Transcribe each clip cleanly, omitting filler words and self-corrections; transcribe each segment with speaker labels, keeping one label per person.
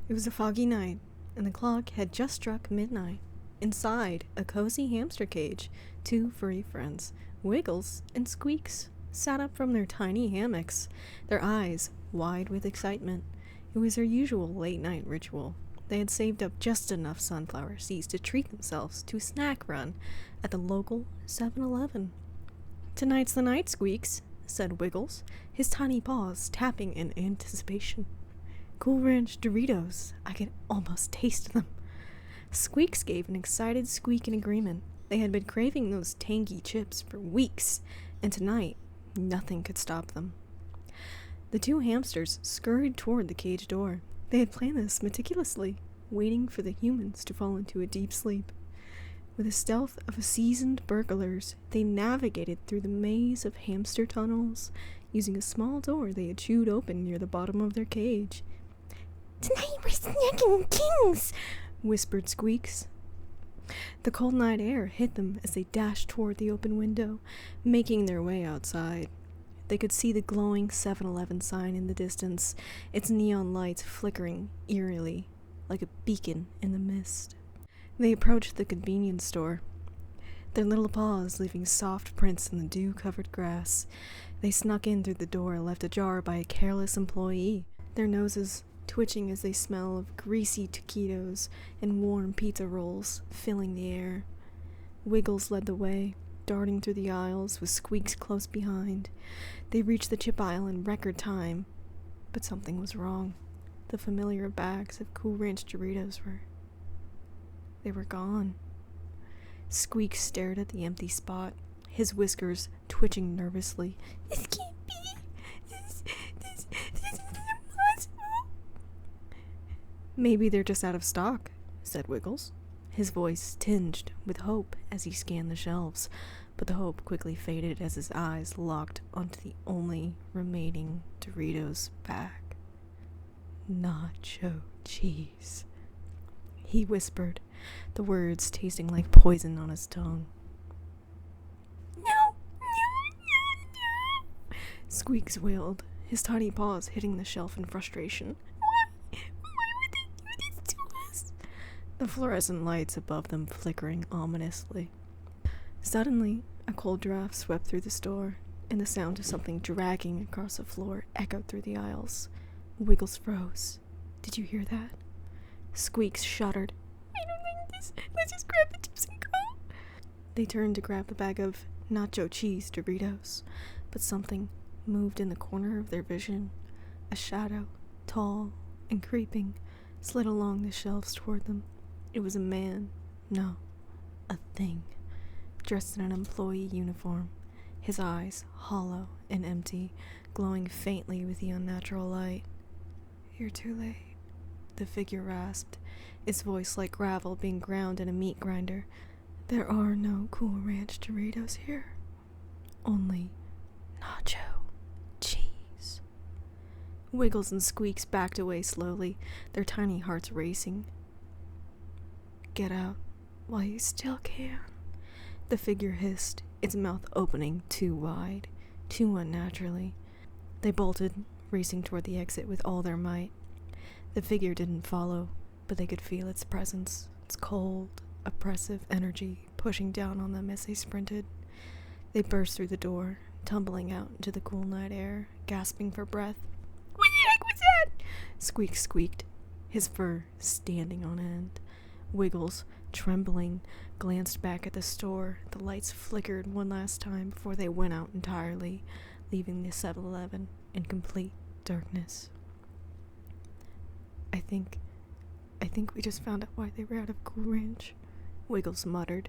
Speaker 1: It was a foggy night, and the clock had just struck midnight. Inside a cozy hamster cage, two furry friends, Wiggles and Squeaks, sat up from their tiny hammocks, their eyes wide with excitement. It was their usual late-night ritual. They had saved up just enough sunflower seeds to treat themselves to a snack run at the local 7-Eleven. "Tonight's the night, Squeaks," said Wiggles, his tiny paws tapping in anticipation. "Cool Ranch Doritos. I can almost taste them." Squeaks gave an excited squeak in agreement. They had been craving those tangy chips for weeks, and tonight, nothing could stop them. The two hamsters scurried toward the cage door. They had planned this meticulously, waiting for the humans to fall into a deep sleep. With the stealth of seasoned burglars, they navigated through the maze of hamster tunnels, using a small door they had chewed open near the bottom of their cage. "Tonight we're snacking kings," whispered Squeaks. The cold night air hit them as they dashed toward the open window, making their way outside. They could see the glowing 7-Eleven sign in the distance, its neon lights flickering eerily like a beacon in the mist. They approached the convenience store, their little paws leaving soft prints in the dew-covered grass. They snuck in through the door left ajar by a careless employee, their noses twitching as they smell of greasy taquitos and warm pizza rolls filling the air. Wiggles led the way, darting through the aisles with Squeaks close behind. They reached the chip aisle in record time, but something was wrong. The familiar bags of Cool Ranch Doritos they were gone. Squeaks stared at the empty spot, his whiskers twitching nervously. "This can't be. This is impossible." "Maybe they're just out of stock," said Wiggles, his voice tinged with hope as he scanned the shelves, but the hope quickly faded as his eyes locked onto the only remaining Doritos bag. "Nacho cheese," he whispered, the words tasting like poison on his tongue. No, Squeaks wailed, his tiny paws hitting the shelf in frustration. Why would they do this to us? The fluorescent lights above them flickering ominously. Suddenly, a cold draft swept through the store, and the sound of something dragging across the floor echoed through the aisles. Wiggles froze. "Did you hear that?" Squeaks shuddered. "I don't like this. Let's just grab the chips and go." They turned to grab the bag of nacho cheese Doritos, but something moved in the corner of their vision. A shadow, tall and creeping, slid along the shelves toward them. It was a man. No, a thing, dressed in an employee uniform, his eyes hollow and empty, glowing faintly with the unnatural light. "You're too late," the figure rasped, its voice like gravel being ground in a meat grinder. "There are no Cool Ranch Doritos here. Only nacho cheese." Wiggles and Squeaks backed away slowly, their tiny hearts racing. "Get out while you still can," the figure hissed, its mouth opening too wide, too unnaturally. They bolted, racing toward the exit with all their might. The figure didn't follow, but they could feel its presence, its cold, oppressive energy pushing down on them as they sprinted. They burst through the door, tumbling out into the cool night air, gasping for breath. "What the heck was that?" Squeak squeaked, his fur standing on end. Wiggles, trembling, glanced back at the store. The lights flickered one last time before they went out entirely, leaving the 7-Eleven in complete darkness. I think we just found out why they were out of Cool Ranch," Wiggles muttered.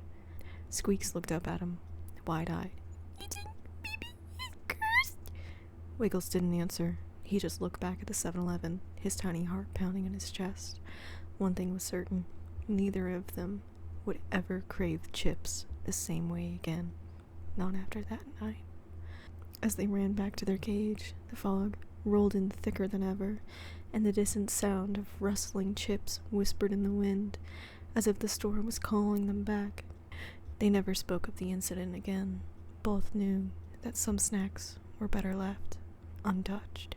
Speaker 1: Squeaks looked up at him, wide-eyed. "You think maybe he's cursed?" Wiggles didn't answer. He just looked back at the 7-Eleven, his tiny heart pounding in his chest. One thing was certain. Neither of them would ever crave chips the same way again. Not after that night. As they ran back to their cage, the fog rolled in thicker than ever, and the distant sound of rustling chips whispered in the wind, as if the storm was calling them back. They never spoke of the incident again. Both knew that some snacks were better left untouched.